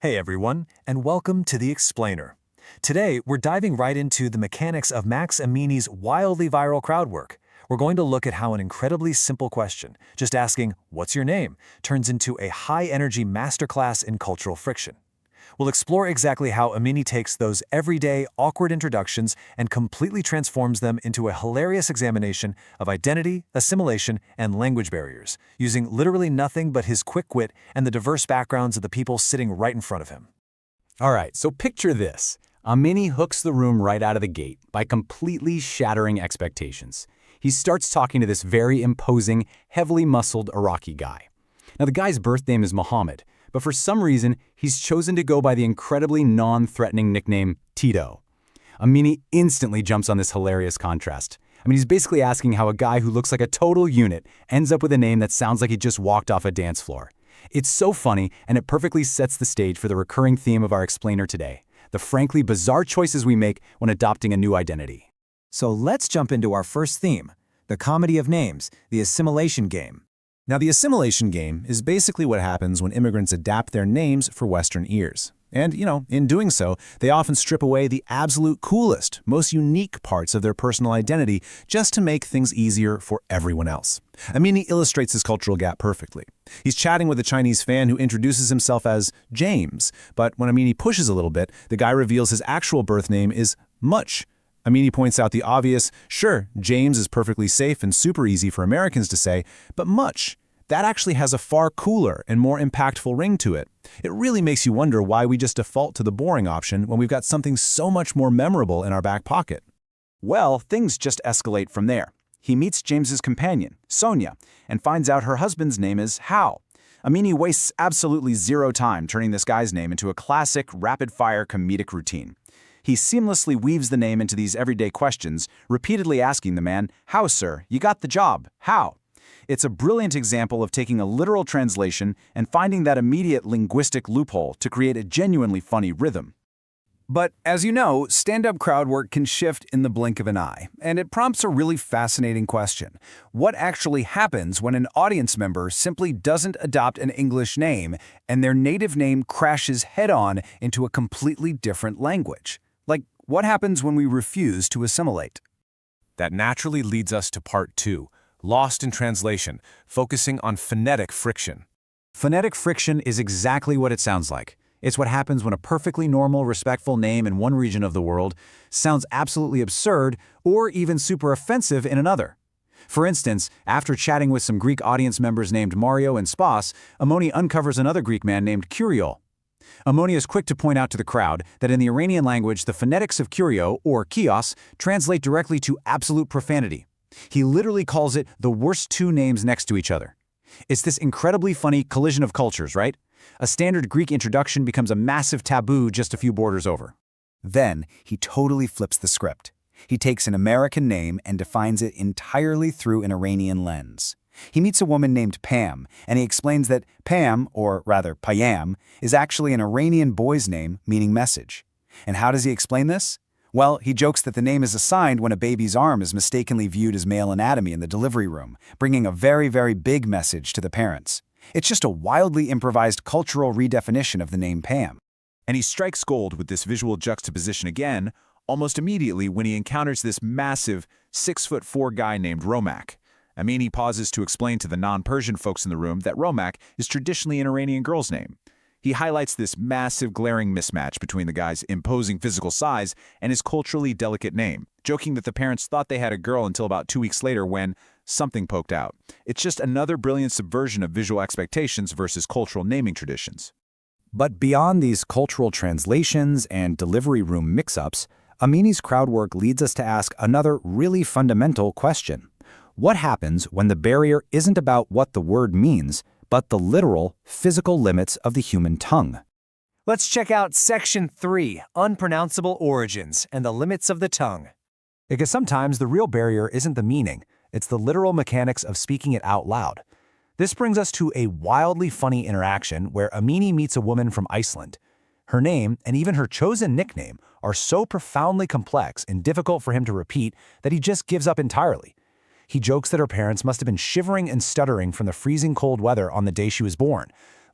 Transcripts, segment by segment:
Hey everyone, and welcome to The Explainer. Today, we're diving right into the mechanics of Max Amini's wildly viral crowd work. We're going to look at how an incredibly simple question, just asking, "What's your name?" turns into a high-energy masterclass in cultural friction. We'll explore exactly how Amini takes those everyday, awkward introductions and completely transforms them into a hilarious examination of identity, assimilation, and language barriers, using literally nothing but his quick wit and the diverse backgrounds of the people sitting right in front of him. All right, so picture this. Amini hooks the room right out of the gate by completely shattering expectations. He starts talking to this very imposing, heavily muscled Iraqi guy. Now, the guy's birth name is Muhammad, but for some reason, he's chosen to go by the incredibly non-threatening nickname Tito. Amini instantly jumps on this hilarious contrast. He's basically asking how a guy who looks like a total unit ends up with a name that sounds like he just walked off a dance floor. It's so funny, and it perfectly sets the stage for the recurring theme of our explainer today, the frankly bizarre choices we make when adopting a new identity. So let's jump into our first theme, the comedy of names, the assimilation game. Now, the assimilation game is basically what happens when immigrants adapt their names for Western ears. And, in doing so, they often strip away the absolute coolest, most unique parts of their personal identity just to make things easier for everyone else. Amini illustrates this cultural gap perfectly. He's chatting with a Chinese fan who introduces himself as James, but when Amini pushes a little bit, the guy reveals his actual birth name is Much. Amini points out the obvious. Sure, James is perfectly safe and super easy for Americans to say, but Much, that actually has a far cooler and more impactful ring to it. It really makes you wonder why we just default to the boring option when we've got something so much more memorable in our back pocket. Well, things just escalate from there. He meets James's companion, Sonia, and finds out her husband's name is Hao. Amini wastes absolutely zero time turning this guy's name into a classic, rapid-fire comedic routine. He seamlessly weaves the name into these everyday questions, repeatedly asking the man, "How, sir? You got the job. How?" It's a brilliant example of taking a literal translation and finding that immediate linguistic loophole to create a genuinely funny rhythm. But as you know, stand-up crowd work can shift in the blink of an eye, and it prompts a really fascinating question. What actually happens when an audience member simply doesn't adopt an English name and their native name crashes head-on into a completely different language? Like, what happens when we refuse to assimilate? That naturally leads us to part 2, Lost in Translation, focusing on phonetic friction. Phonetic friction is exactly what it sounds like. It's what happens when a perfectly normal, respectful name in one region of the world sounds absolutely absurd or even super offensive in another. For instance, after chatting with some Greek audience members named Mario and Spas, Amoni uncovers another Greek man named Kyrios. Amoni is quick to point out to the crowd that in the Iranian language, the phonetics of Kyrios, or Kios, translate directly to absolute profanity. He literally calls it the worst two names next to each other. It's this incredibly funny collision of cultures, right? A standard Greek introduction becomes a massive taboo just a few borders over. Then, he totally flips the script. He takes an American name and defines it entirely through an Iranian lens. He meets a woman named Pam, and he explains that Pam, or rather Payam, is actually an Iranian boy's name meaning message. And how does he explain this? Well, he jokes that the name is assigned when a baby's arm is mistakenly viewed as male anatomy in the delivery room, bringing a very, very big message to the parents. It's just a wildly improvised cultural redefinition of the name Pam. And he strikes gold with this visual juxtaposition again, almost immediately when he encounters this massive 6'4" guy named Romak. Amini pauses to explain to the non-Persian folks in the room that Romak is traditionally an Iranian girl's name. He highlights this massive, glaring mismatch between the guy's imposing physical size and his culturally delicate name, joking that the parents thought they had a girl until about 2 weeks later when something poked out. It's just another brilliant subversion of visual expectations versus cultural naming traditions. But beyond these cultural translations and delivery room mix-ups, Amini's crowd work leads us to ask another really fundamental question. What happens when the barrier isn't about what the word means, but the literal, physical limits of the human tongue? Let's check out Section 3, Unpronounceable Origins and the Limits of the Tongue. Because sometimes the real barrier isn't the meaning, it's the literal mechanics of speaking it out loud. This brings us to a wildly funny interaction where Amini meets a woman from Iceland. Her name, and even her chosen nickname, are so profoundly complex and difficult for him to repeat that he just gives up entirely. He jokes that her parents must have been shivering and stuttering from the freezing cold weather on the day she was born,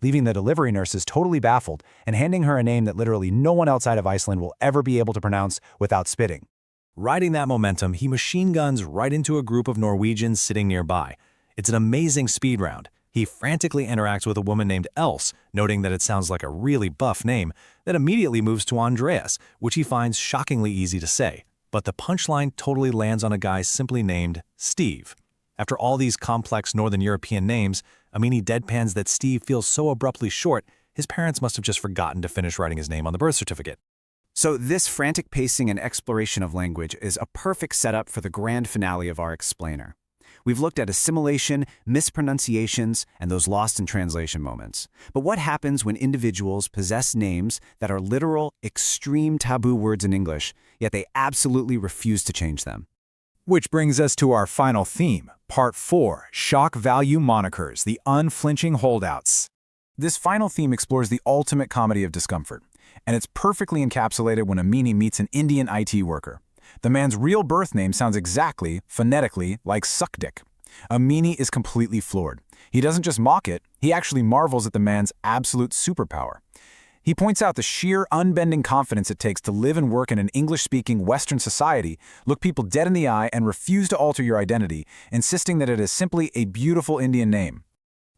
leaving the delivery nurses totally baffled and handing her a name that literally no one outside of Iceland will ever be able to pronounce without spitting. Riding that momentum, he machine guns right into a group of Norwegians sitting nearby. It's an amazing speed round. He frantically interacts with a woman named Else, noting that it sounds like a really buff name, then immediately moves to Andreas, which he finds shockingly easy to say. But the punchline totally lands on a guy simply named Steve. After all these complex Northern European names, Amini deadpans that Steve feels so abruptly short, his parents must have just forgotten to finish writing his name on the birth certificate. So this frantic pacing and exploration of language is a perfect setup for the grand finale of our explainer. We've looked at assimilation, mispronunciations, and those lost in translation moments. But what happens when individuals possess names that are literal, extreme taboo words in English, yet they absolutely refuse to change them? Which brings us to our final theme, Part 4, Shock Value Monikers, the Unflinching Holdouts. This final theme explores the ultimate comedy of discomfort, and it's perfectly encapsulated when Amini meets an Indian IT worker. The man's real birth name sounds exactly, phonetically, like suck dick. Amini is completely floored. He doesn't just mock it, he actually marvels at the man's absolute superpower. He points out the sheer, unbending confidence it takes to live and work in an English-speaking Western society, look people dead in the eye, and refuse to alter your identity, insisting that it is simply a beautiful Indian name.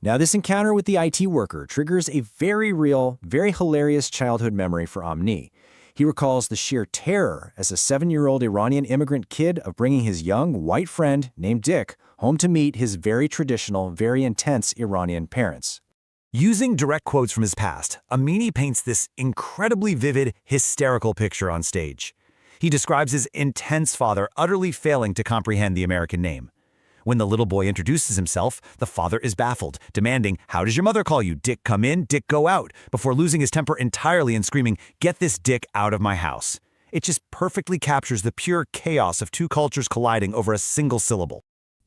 Now, this encounter with the IT worker triggers a very real, very hilarious childhood memory for Amini. He recalls the sheer terror as a 7-year-old Iranian immigrant kid of bringing his young, white friend, named Dick, home to meet his very traditional, very intense Iranian parents. Using direct quotes from his past, Amini paints this incredibly vivid, hysterical picture on stage. He describes his intense father utterly failing to comprehend the American name. When the little boy introduces himself, the father is baffled, demanding, "How does your mother call you? Dick come in, Dick go out," before losing his temper entirely and screaming, "Get this Dick out of my house." It just perfectly captures the pure chaos of two cultures colliding over a single syllable.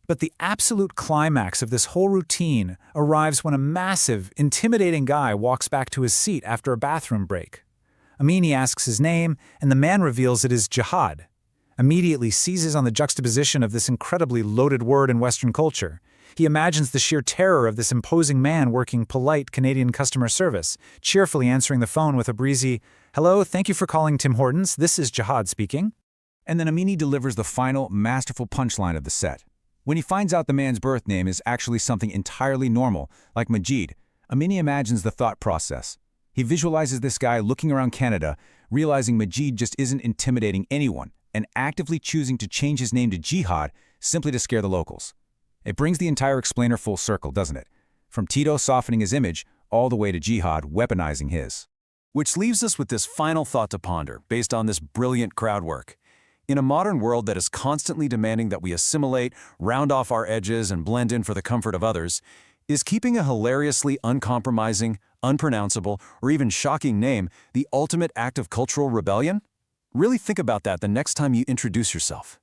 But the absolute climax of this whole routine arrives when a massive, intimidating guy walks back to his seat after a bathroom break. Amini asks his name, and the man reveals it is Jihad. Immediately seizes on the juxtaposition of this incredibly loaded word in Western culture. He imagines the sheer terror of this imposing man working polite Canadian customer service, cheerfully answering the phone with a breezy, "Hello, thank you for calling Tim Hortons, this is Jihad speaking." And then Amini delivers the final, masterful punchline of the set. When he finds out the man's birth name is actually something entirely normal, like Majid, Amini imagines the thought process. He visualizes this guy looking around Canada, realizing Majid just isn't intimidating anyone, and actively choosing to change his name to Jihad simply to scare the locals. It brings the entire explainer full circle, doesn't it? From Tito softening his image, all the way to Jihad weaponizing his. Which leaves us with this final thought to ponder, based on this brilliant crowd work. In a modern world that is constantly demanding that we assimilate, round off our edges, and blend in for the comfort of others, is keeping a hilariously uncompromising, unpronounceable, or even shocking name the ultimate act of cultural rebellion? Really think about that the next time you introduce yourself.